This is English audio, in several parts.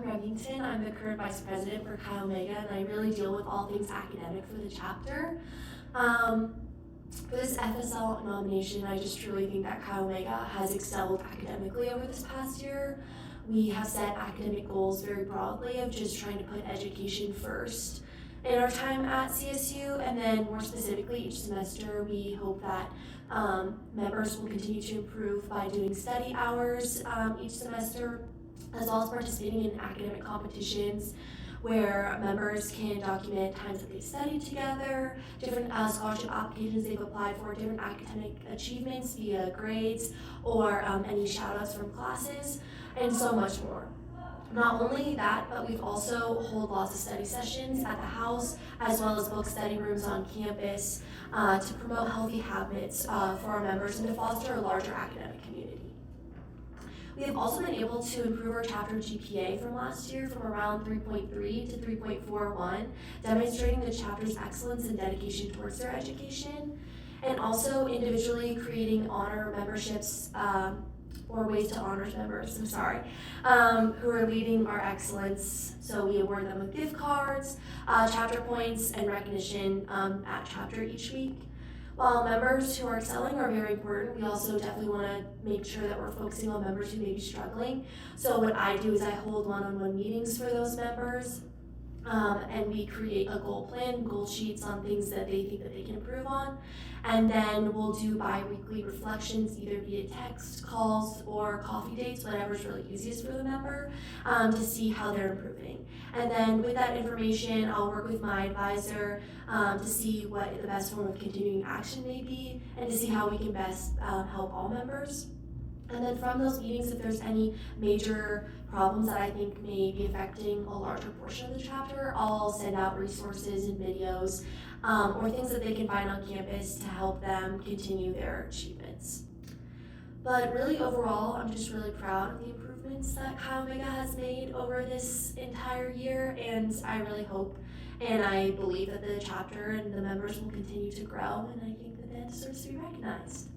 Remington. I'm the current vice president for Chi Omega, and I really deal with all things academic for the chapter. For this FSL nomination, I just truly think that Chi Omega has excelled academically over this past year. We have set academic goals very broadly of just trying to put education first in our time at CSU, and then more specifically each semester we hope that members will continue to improve by doing study hours each semester, as well as participating in academic competitions where members can document times that they studied together, different scholarship applications they've applied for, different academic achievements via grades or any shout-outs from classes, and so much more. Not only that, but we've also hold lots of study sessions at the house, as well as book study rooms on campus to promote healthy habits for our members and to foster a larger academic community. We have also been able to improve our chapter GPA from last year from around 3.3 to 3.41, demonstrating the chapter's excellence and dedication towards their education, and also individually creating honor memberships or ways to honor members, who are leading our excellence. So we award them with gift cards, chapter points, and recognition at chapter each week. While members who are excelling are very important, we also definitely want to make sure that we're focusing on members who may be struggling. So what I do is I hold one-on-one meetings for those members, and we create a goal plan, goal sheets on things that they think that they can improve on. And then we'll do bi-weekly reflections, either via text, calls, or coffee dates, whatever's really easiest for the member, to see how they're improving. And then with that information, I'll work with my advisor to see what the best form of continuing action may be, and to see how we can best help all members. And then from those meetings, if there's any major problems that I think may be affecting a larger portion of the chapter, I'll send out resources and videos or things that they can find on campus to help them continue their achievements. But really overall, I'm just really proud of the improvements that Chi Omega has made over this entire year, and I really hope and I believe that the chapter and the members will continue to grow, and I think that that deserves to be recognized.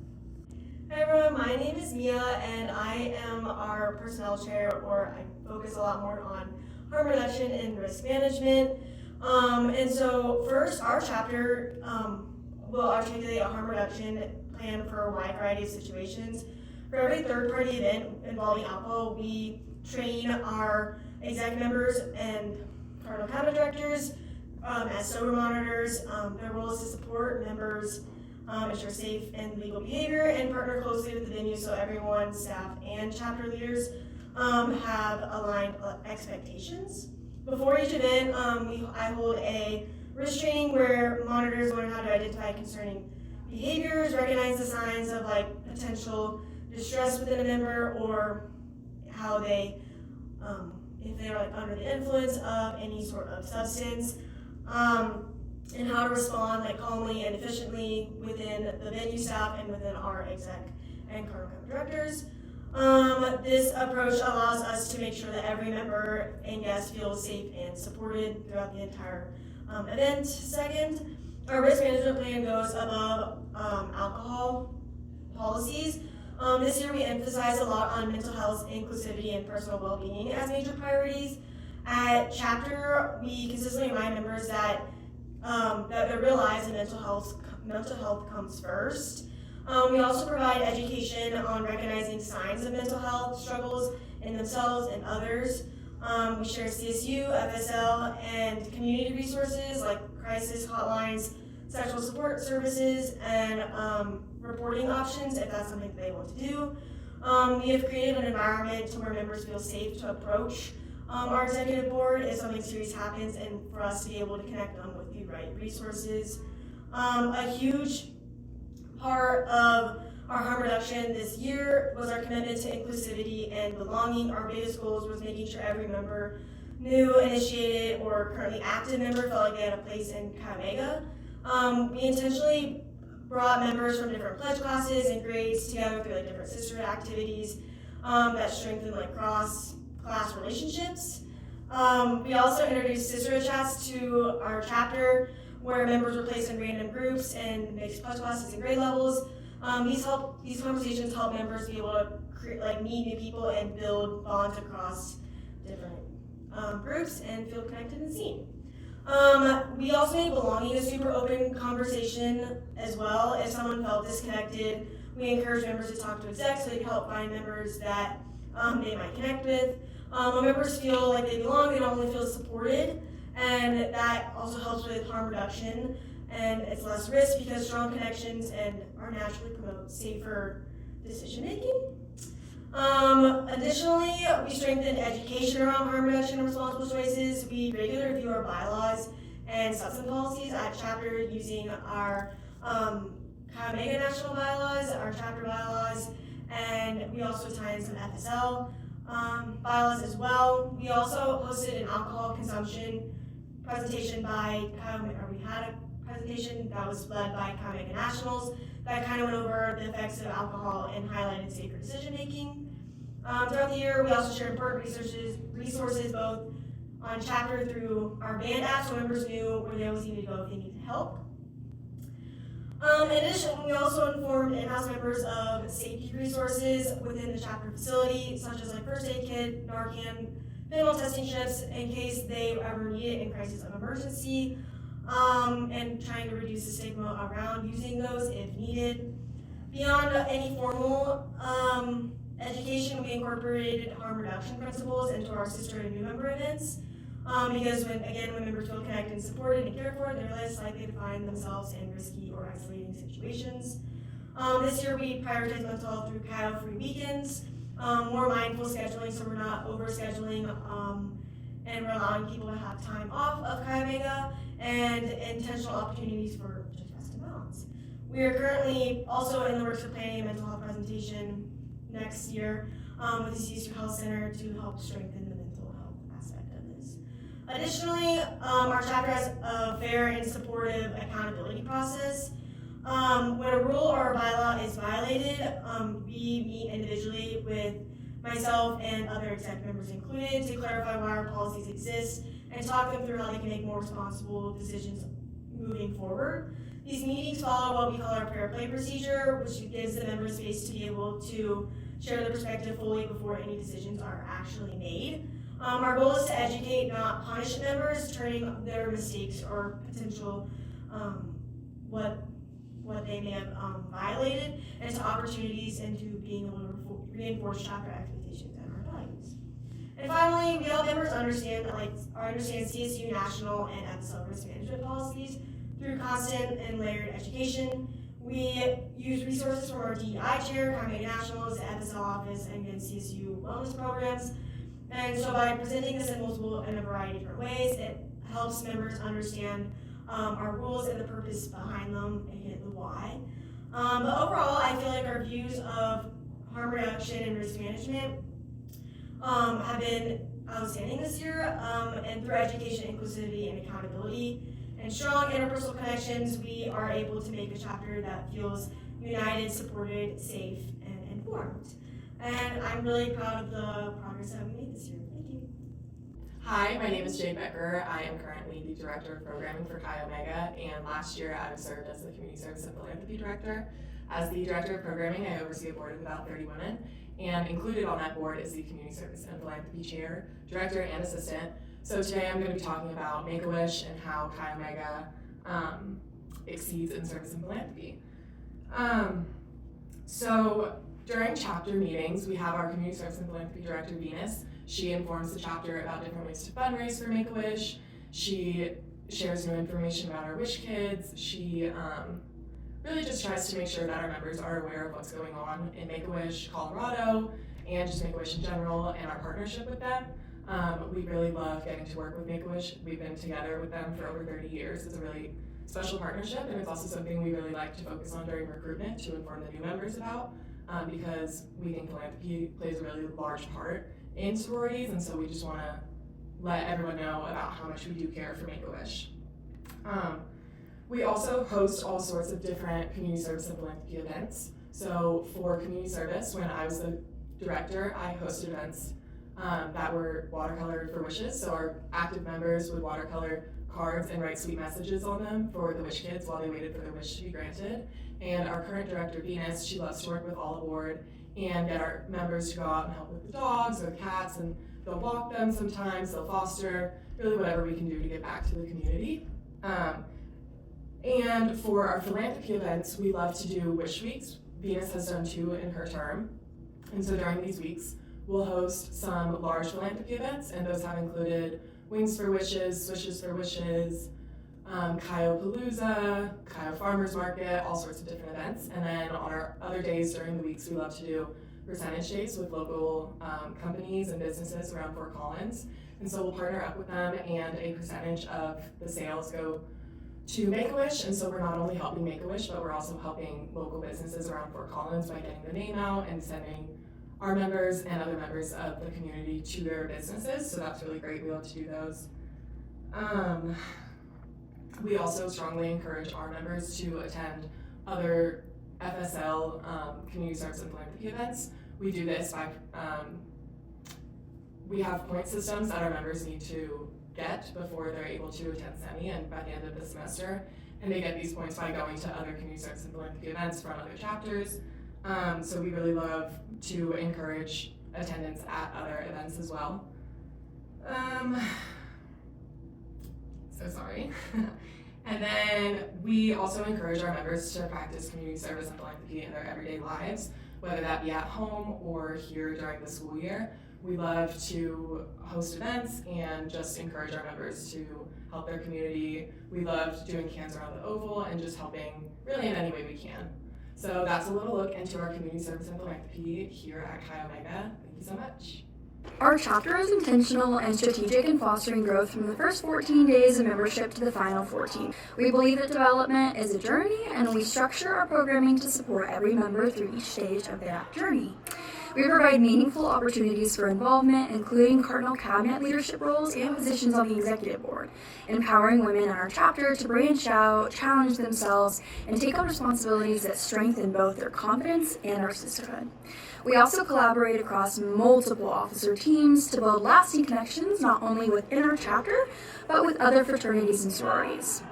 Hi everyone, my name is Mia and I am our personnel chair, or I focus a lot more on harm reduction and risk management. And so first, our chapter will articulate a harm reduction plan for a wide variety of situations. For every third-party event involving alcohol, we train our exec members and cardinal counter directors as sober monitors. Their role is to support members, ensure safe and legal behavior, and partner closely with the venue so everyone, staff, and chapter leaders have aligned expectations. Before each event, I hold a risk training where monitors learn how to identify concerning behaviors, recognize the signs of potential distress within a member, or how they, if they are under the influence of any sort of substance, and how to respond calmly and efficiently within the venue staff and within our exec and cardinal directors. This approach allows us to make sure that every member and guest feels safe and supported throughout the entire event. Second, our risk management plan goes above alcohol policies. This year we emphasize a lot on mental health, inclusivity, and personal well-being as major priorities. At chapter, we consistently remind members that they realize that mental health comes first. We also provide education on recognizing signs of mental health struggles in themselves and others. We share CSU, FSL, and community resources like crisis hotlines, sexual support services, and reporting options if that's something they want to do. We have created an environment to where members feel safe to approach our executive board if something serious happens, and for us to be able to connect them with the right resources. A huge part of our harm reduction this year was our commitment to inclusivity and belonging. Our biggest goals was making sure every member, new, initiated, or currently active member felt like they had a place in Chi Omega. We intentionally brought members from different pledge classes and grades together through different sisterhood activities that strengthen cross-class relationships. We also introduced sisterhood chats to our chapter, where members were placed in random groups and mixed pledge classes and grade levels. These conversations help members be able to meet new people and build bonds across different groups and feel connected and seen. We also made belonging a super open conversation as well. If someone felt disconnected, we encourage members to talk to execs so they can help find members that they might connect with. When members feel like they belong, they don't really feel supported, and that also helps with harm reduction, and it's less risk because strong connections and are naturally promote safer decision making. Additionally, we strengthened education around harm reduction and responsible choices. We regularly review our bylaws and substance policies at chapter using our Chi Omega national bylaws, our chapter bylaws, and we also tie in some FSL bylaws as well. We also hosted an alcohol consumption presentation by Chi Omega, or we had a presentation that was led by Chi Omega Nationals that kind of went over the effects of alcohol and highlighted safer decision making. Throughout the year, we also shared important resources both on chapter through our band app, so members knew where they always needed to go if they needed help. In addition, we also informed in-house members of safety resources within the chapter facility, such as like first aid kit, Narcan, minimal testing strips in case they ever need it in crisis of emergency, and trying to reduce the stigma around using those if needed. Beyond any formal education, we incorporated harm reduction principles into our sister and new member events, because when members feel connected and supported and cared for, they're less likely to find themselves in risky or isolating situations. This year we prioritized mental health through CHIO-free weekends, more mindful scheduling so we're not over-scheduling, and we're allowing people to have time off of Chi Omega, and intentional opportunities for just rest and balance. We are currently also in the works of planning a mental health presentation next year with the CSU Health Center to help strengthen the mental health aspect of this. Additionally, our chapter has a fair and supportive accountability process. When a rule or a bylaw is violated, we meet individually with myself and other exec members included to clarify why our policies exist and talk them through how they can make more responsible decisions moving forward. These meetings follow what we call our fair play procedure, which gives the members space to be able to share their perspective fully before any decisions are actually made. Our goal is to educate, not punish members, turning their mistakes or potential what they may have violated into opportunities and to being able to reinforce chapter expectations and our values. And finally, we help members understand CSU national and FSL risk management policies through constant and layered education. We use resources from our DEI chair, Chi Omega Nationals, the FSL office, and CSU wellness programs. And so by presenting this in a variety of different ways, it helps members understand our rules and the purpose behind them and the why. But overall, I feel like our views of harm reduction and risk management have been outstanding this year, and through education, inclusivity, and accountability, and strong interpersonal connections, we are able to make a chapter that feels united, supported, safe, and informed. And I'm really proud of the progress that we made this year. Thank you. Hi, my name is Jade Becker. I am currently the Director of Programming for Chi Omega, and last year I served as the Community Service and Philanthropy Director. As the Director of Programming, I oversee a board of about 30 women, and included on that board is the Community Service and Philanthropy Chair, Director, and Assistant. So today I'm going to be talking about Make-A-Wish and how Chi Omega exceeds in service and philanthropy. So during chapter meetings, we have our Community Service and Philanthropy Director, Venus. She informs the chapter about different ways to fundraise for Make-A-Wish. She shares new information about our Wish Kids. She really just tries to make sure that our members are aware of what's going on in Make-A-Wish Colorado and just Make-A-Wish in general and our partnership with them. We really love getting to work with Make-A-Wish. We've been together with them for over 30 years. It's a really special partnership, and it's also something we really like to focus on during recruitment to inform the new members about, because we think philanthropy plays a really large part in sororities, and so we just want to let everyone know about how much we do care for Make-A-Wish. We also host all sorts of different community service and philanthropy events. So for community service, when I was the director, I hosted events that were watercolored for wishes. So our active members would watercolor cards and write sweet messages on them for the Wish Kids while they waited for their wish to be granted. And our current director, Venus, she loves to work with All Aboard and get our members to go out and help with the dogs or the cats and they'll walk them sometimes, they'll foster, really whatever we can do to give back to the community. And for our philanthropy events, we love to do Wish Weeks. Venus has done 2 in her term. And so during these weeks, we'll host some large philanthropy events, and those have included Wings for Wishes, Swishes for Wishes, Kayopalooza, Kayo Farmers Market, all sorts of different events. And then on our other days during the weeks, we love to do percentage days with local companies and businesses around Fort Collins. And so we'll partner up with them, and a percentage of the sales go to Make-A-Wish. And so we're not only helping Make-A-Wish, but we're also helping local businesses around Fort Collins by getting the name out and sending our members and other members of the community to their businesses. So that's really great. We love to do those. We also strongly encourage our members to attend other FSL community service and philanthropy events. We do this by, we have point systems that our members need to get before they're able to attend SEMI and by the end of the semester. And they get these points by going to other community service and philanthropy events from other chapters. So we really love to encourage attendance at other events as well. So sorry. And then we also encourage our members to practice community service and philanthropy in their everyday lives, whether that be at home or here during the school year. We love to host events and just encourage our members to help their community. We love doing cans around the oval and just helping really in any way we can. So that's a little look into our community service and philanthropy here at Chi Omega. Thank you so much. Our chapter is intentional and strategic in fostering growth from the first 14 days of membership to the final 14. We believe that development is a journey, and we structure our programming to support every member through each stage of that journey. We provide meaningful opportunities for involvement, including Cardinal Cabinet leadership roles and positions on the executive board, empowering women in our chapter to branch out, challenge themselves, and take on responsibilities that strengthen both their confidence and our sisterhood. We also collaborate across multiple officer teams to build lasting connections not only within our chapter, but with other fraternities and sororities.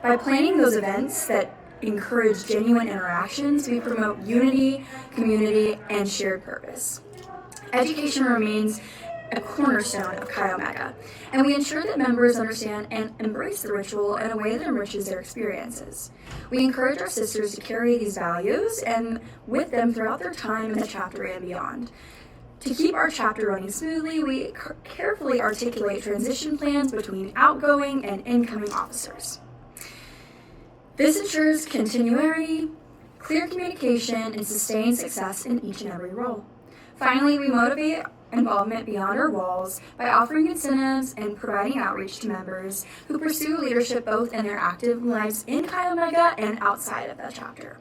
By planning those events that encourage genuine interactions, we promote unity, community, and shared purpose. Education remains a cornerstone of Chi Omega, and we ensure that members understand and embrace the ritual in a way that enriches their experiences. We encourage our sisters to carry these values and with them throughout their time in the chapter and beyond. To keep our chapter running smoothly, we carefully articulate transition plans between outgoing and incoming officers. This ensures continuity, clear communication, and sustained success in each and every role. Finally, we motivate involvement beyond our walls by offering incentives and providing outreach to members who pursue leadership both in their active lives in Chi Omega and outside of that chapter.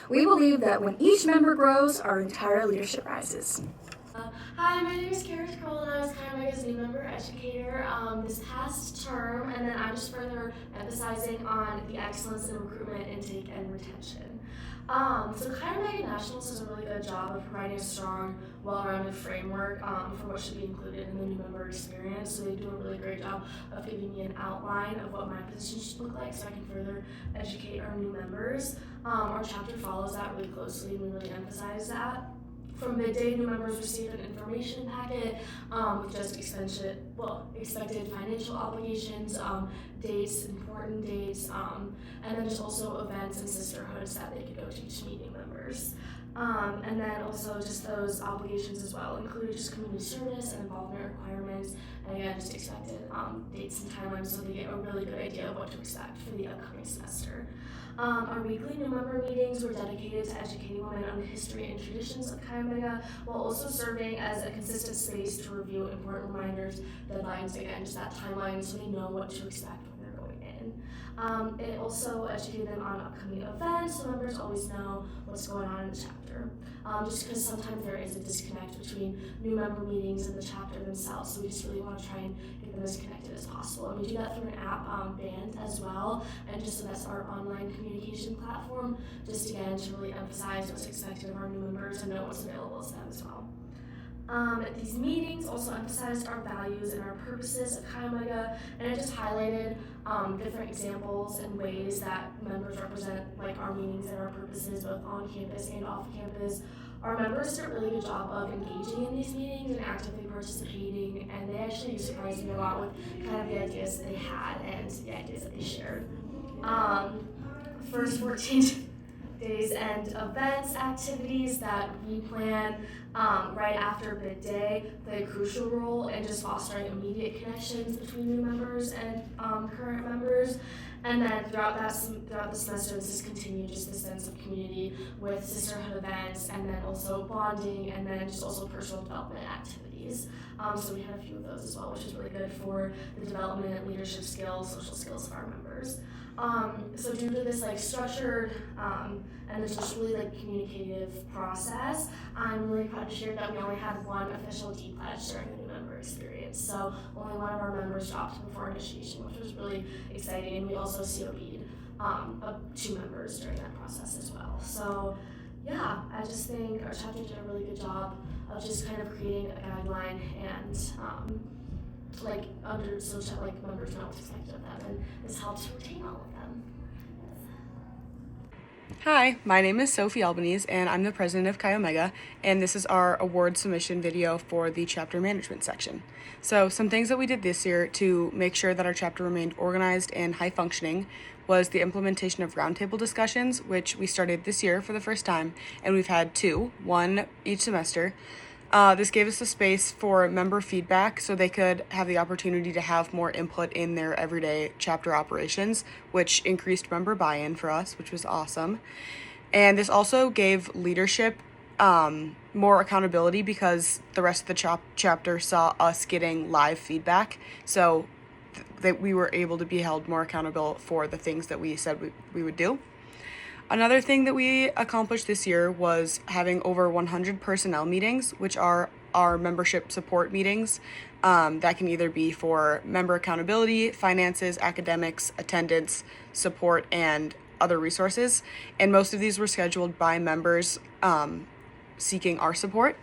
We believe that when each member grows, our entire leadership rises. Hi, my name is Kara Kroll, and I was Chi Omega's new member educator this past term, and then I'm just further emphasizing on the excellence in recruitment, intake, and retention. So Chi Omega Nationals does a really good job of providing a strong, well-rounded framework for what should be included in the new member experience. So they do a really great job of giving me an outline of what my position should look like so I can further educate our new members. Our chapter follows that really closely, and we really emphasize that. From midday, new members receive an information packet with just expected financial obligations, dates, important dates, and then just also events and sisterhoods that they could go to meet new members. And then also just those obligations as well include just community service and involvement requirements, and again, just expected dates and timelines so they get a really good idea of what to expect for the upcoming semester. Our weekly new member meetings were dedicated to educating women on the history and traditions of Chi Omega, while also serving as a consistent space to review important reminders, deadlines, again, just that timeline so they know what to expect when they're going in. It also educated them on upcoming events so members always know what's going on in the chapter. Just because sometimes there is a disconnect between new member meetings and the chapter themselves, so we just really want to try and get them as connected as possible. And we do that through an app, Band, as well, and just so that's our online communication platform, just again to really emphasize what's expected of our new members and know what's available to them as well. At these meetings also emphasized our values and our purposes of Chi Omega, and it just highlighted different examples and ways that members represent like our meanings and our purposes both on campus and off campus. our members did a really good job of engaging in these meetings and actively participating, and they actually surprised me a lot with kind of the ideas that they had and the ideas that they shared. First 14 days and events, activities that we plan right after bid day play a crucial role in just fostering immediate connections between new members and current members. And then throughout the semester, this has continued just this sense of community with sisterhood events, and then also bonding, and then just also personal development activities. So we had a few of those as well, which is really good for the development, leadership skills, social skills of our members. So due to this structured and this just really communicative process, I'm really proud to share that we only had one official D-pledge during the new member experience. So only one of our members dropped before initiation, which was really exciting, and we also COP'd 2 members during that process as well. So yeah, I just think our chapter did a really good job of just kind of creating a guideline and members know what's expected of them, and this helps retain all of them. Hi, my name is Sophie Albanese, and I'm the president of Chi Omega, and this is our award submission video for the chapter management section. So some things that we did this year to make sure that our chapter remained organized and high functioning was the implementation of roundtable discussions, which we started this year for the first time, and we've had 2, one each semester. This gave us a space for member feedback so they could have the opportunity to have more input in their everyday chapter operations, which increased member buy-in for us, which was awesome. And this also gave leadership more accountability because the rest of the chapter saw us getting live feedback, so that we were able to be held more accountable for the things that we said we would do. Another thing that we accomplished this year was having over 100 personnel meetings, which are our membership support meetings. That can either be for member accountability, finances, academics, attendance, support, and other resources. And most of these were scheduled by members seeking our support.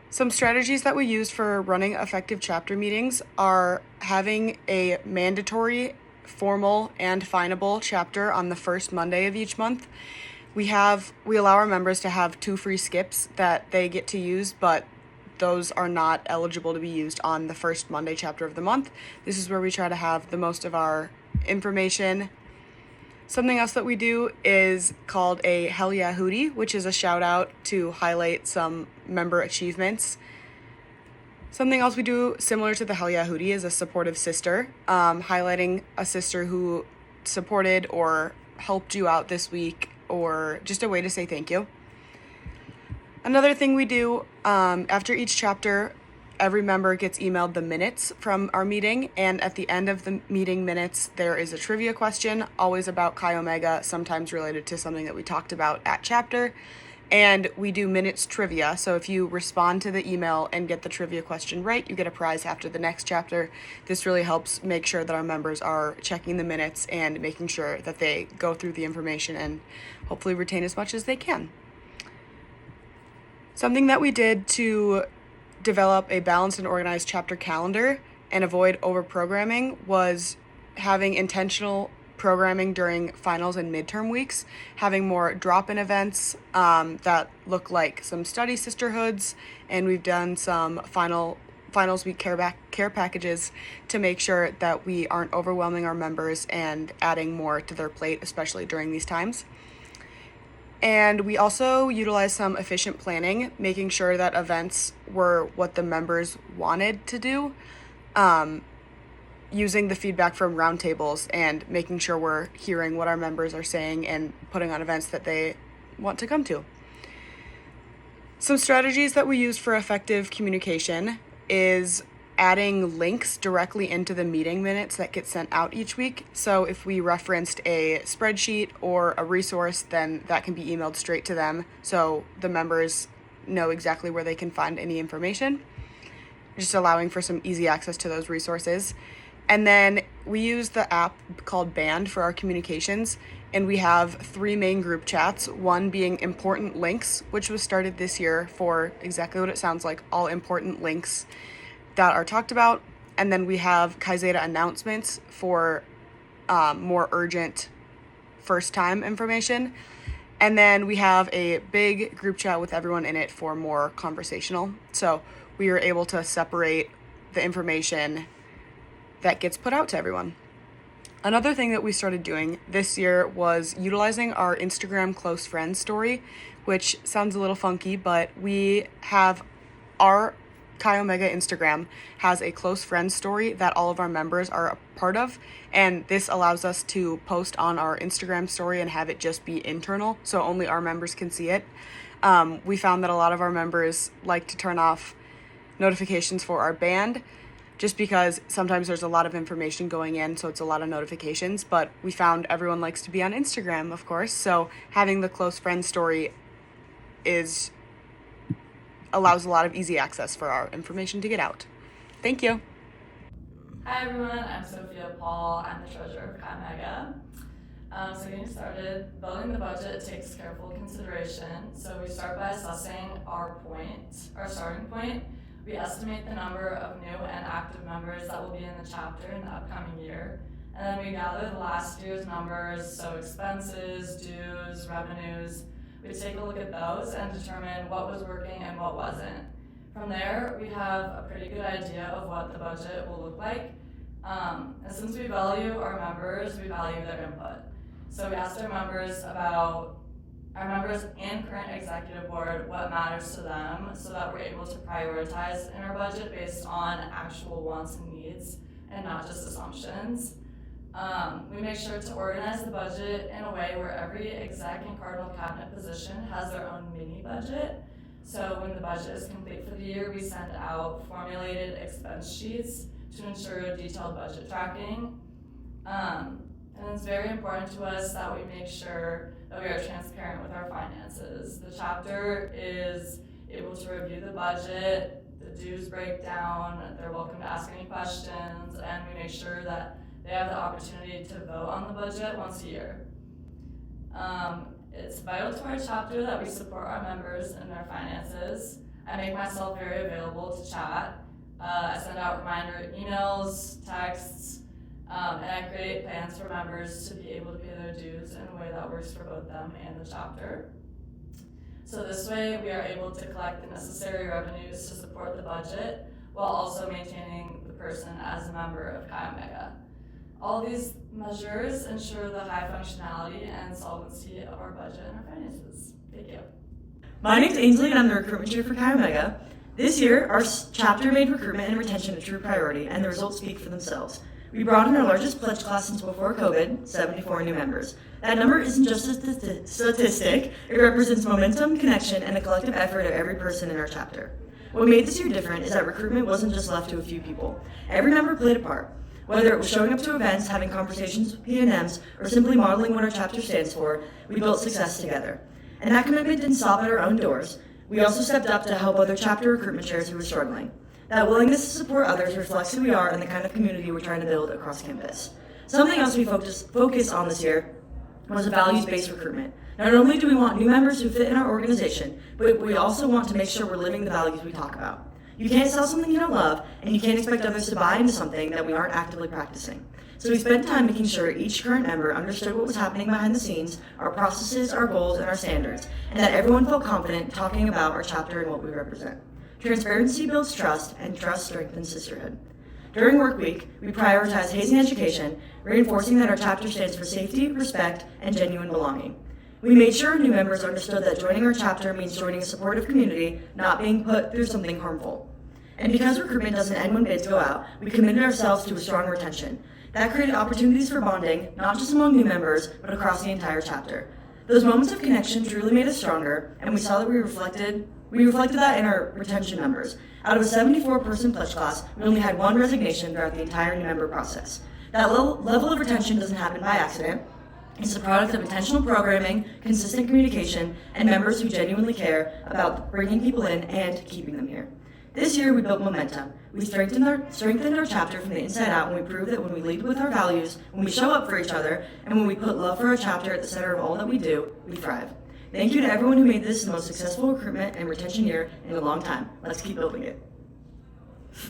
Some strategies that we used for running effective chapter meetings are having a mandatory, formal, and finable chapter on the first Monday of each month. We allow our members to have 2 free skips that they get to use, but those are not eligible to be used on the first Monday chapter of the month. This is where we try to have the most of our information. Something else that we do is called a Hell Yeah Hootie, which is a shout out to highlight some member achievements. Something else we do similar to the Hell Yeah Hootie is a supportive sister, highlighting a sister who supported or helped you out this week, or just a way to say thank you. Another thing we do, after each chapter, every member gets emailed the minutes from our meeting, and at the end of the meeting minutes, there is a trivia question, always about Chi Omega, sometimes related to something that we talked about at chapter. And we do minutes trivia, so if you respond to the email and get the trivia question right, you get a prize after the next chapter. This really helps make sure that our members are checking the minutes and making sure that they go through the information and hopefully retain as much as they can. Something that we did to develop a balanced and organized chapter calendar and avoid over-programming was having intentional programming during finals and midterm weeks, having more drop-in events that look like some study sisterhoods, and we've done some finals week care packages to make sure that we aren't overwhelming our members and adding more to their plate, especially during these times. And we also utilize some efficient planning, making sure that events were what the members wanted to do, using the feedback from roundtables and making sure we're hearing what our members are saying and putting on events that they want to come to. Some strategies that we use for effective communication is adding links directly into the meeting minutes that get sent out each week. So if we referenced a spreadsheet or a resource, then that can be emailed straight to them so the members know exactly where they can find any information, just allowing for some easy access to those resources. And then we use the app called Band for our communications, and we have 3 main group chats, one being important links, which was started this year for exactly what it sounds like, all important links that are talked about. And then we have Chi Zeta announcements for more urgent first-time information. And then we have a big group chat with everyone in it for more conversational. So we are able to separate the information that gets put out to everyone. Another thing that we started doing this year was utilizing our Instagram close friends story, which sounds a little funky, but we have our Chi Omega Instagram has a close friends story that all of our members are a part of, and this allows us to post on our Instagram story and have it just be internal, so only our members can see it. We found that a lot of our members like to turn off notifications for our band, just because sometimes there's a lot of information going in, so it's a lot of notifications, but we found everyone likes to be on Instagram, of course, so having the close friends story allows a lot of easy access for our information to get out. Thank you. Hi everyone, I'm Sophia Paul. I'm the treasurer of Chi Omega. So getting started, building the budget takes careful consideration. So we start by assessing our starting point. We estimate the number of new and active members that will be in the chapter in the upcoming year. And then we gather the last year's numbers, so expenses, dues, revenues. We take a look at those and determine what was working and what wasn't. From there, we have a pretty good idea of what the budget will look like. And since we value our members, we value their input. So we asked our members and current executive board what matters to them so that we're able to prioritize in our budget based on actual wants and needs and not just assumptions. We make sure to organize the budget in a way where every exec and cardinal cabinet position has their own mini budget. So when the budget is complete for the year, we send out formulated expense sheets to ensure detailed budget tracking. And it's very important to us that we make sure that we are transparent with our finances. The chapter is able to review the budget, the dues breakdown, they're welcome to ask any questions, and we make sure that they have the opportunity to vote on the budget once a year. It's vital to our chapter that we support our members in their finances. I make myself very available to chat. I send out reminder emails, texts, and I create plans for members to be able to pay their dues in a way that works for both them and the chapter. So this way we are able to collect the necessary revenues to support the budget while also maintaining the person as a member of Chi Omega. All these measures ensure the high functionality and solvency of our budget and our finances. Thank you. My name's Ainsley and I'm the recruitment chair for Chi Omega. This year, our chapter made recruitment and retention a true priority, and the results speak for themselves. We brought in our largest pledge class since before COVID, 74 new members. That number isn't just a statistic, it represents momentum, connection, and the collective effort of every person in our chapter. What made this year different is that recruitment wasn't just left to a few people. Every member played a part. Whether it was showing up to events, having conversations with PNMs, or simply modeling what our chapter stands for, we built success together. And that commitment didn't stop at our own doors. We also stepped up to help other chapter recruitment chairs who were struggling. That willingness to support others reflects who we are and the kind of community we're trying to build across campus. Something else we focused on this year was a values-based recruitment. Not only do we want new members who fit in our organization, but we also want to make sure we're living the values we talk about. You can't sell something you don't love, and you can't expect others to buy into something that we aren't actively practicing. So we spent time making sure each current member understood what was happening behind the scenes, our processes, our goals, and our standards, and that everyone felt confident talking about our chapter and what we represent. Transparency builds trust, and trust strengthens sisterhood. During work week, we prioritize hazing education, reinforcing that our chapter stands for safety, respect, and genuine belonging. We made sure new members understood that joining our chapter means joining a supportive community, not being put through something harmful. And because recruitment doesn't end when bids go out, we committed ourselves to a strong retention. That created opportunities for bonding, not just among new members, but across the entire chapter. Those moments of connection truly made us stronger, and we saw that we reflected that in our retention numbers. Out of a 74-person pledge class, we only had one resignation throughout the entire new member process. That level of retention doesn't happen by accident. It's the product of intentional programming, consistent communication, and members who genuinely care about bringing people in and keeping them here. This year, we built momentum. We strengthened our chapter from the inside out when we proved that when we lead with our values, when we show up for each other, and when we put love for our chapter at the center of all that we do, we thrive. Thank you to everyone who made this the most successful recruitment and retention year in a long time. Let's keep building it.